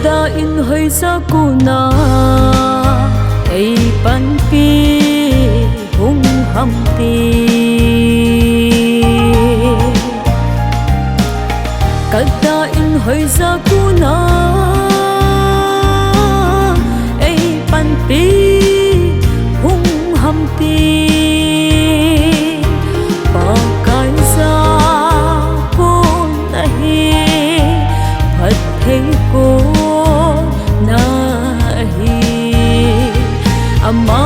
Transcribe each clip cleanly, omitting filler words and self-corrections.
kada in hơi sa kuna ei pan pi hung ham ti kada in hơi sa kuna ei pan pi hung ham ti pa kai sa ko nahi phat thei ko nahi ama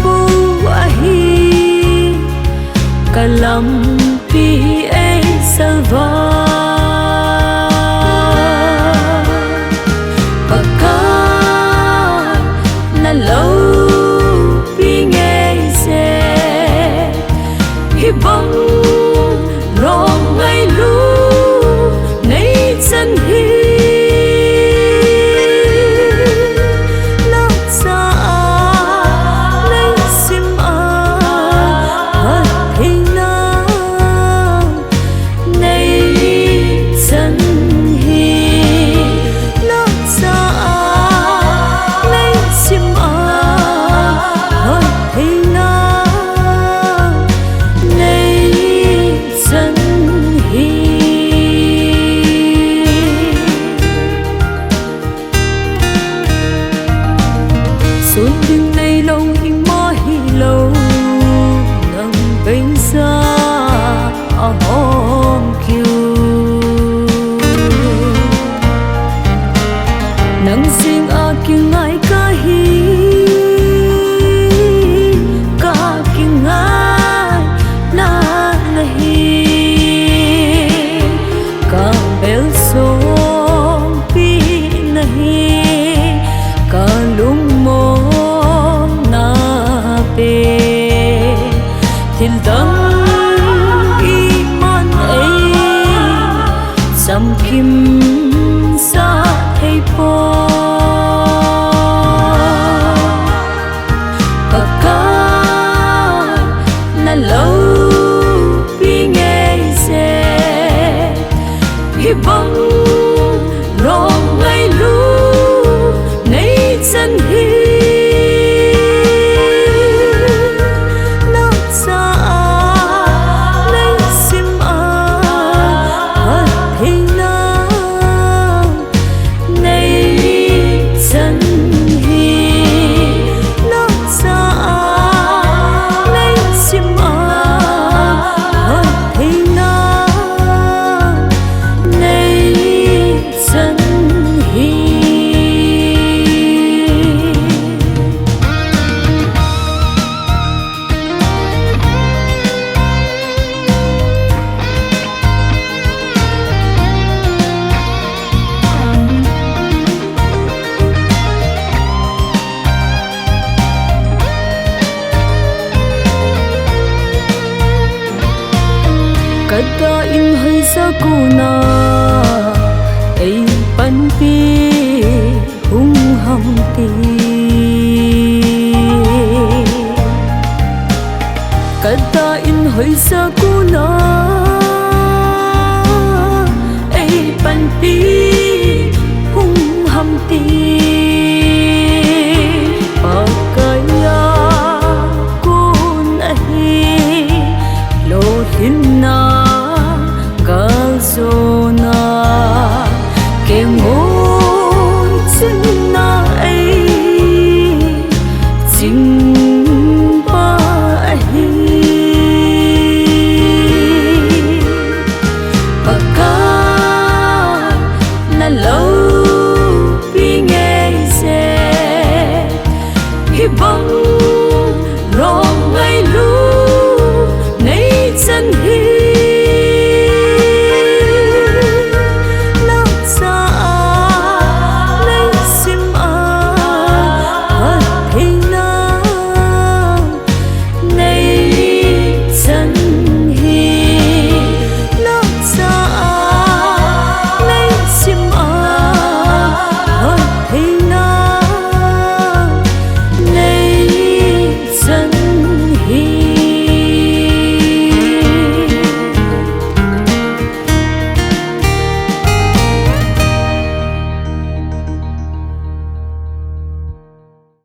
bu ahi kalam pi ei salva paka na lo pi nge se hi bang rong ngai lu nei chân hi xuân đêm nay lâu hình mơ hi lâu nâng bên xa ở hôm kiều nâng riêng ở kinh ai ca hi kinh ai na nahi ca bel song pi nahi ca lung mo thil dang iman ei sam kim sa thei po paka na lo pi nge se hi bang rong ngai lu nei chân hi kada in hơi sa kuna ei pan pi hung ham ti kada in hơi sa kuna ei pan pi hung ham ti pakaya kun ahi lo hinna so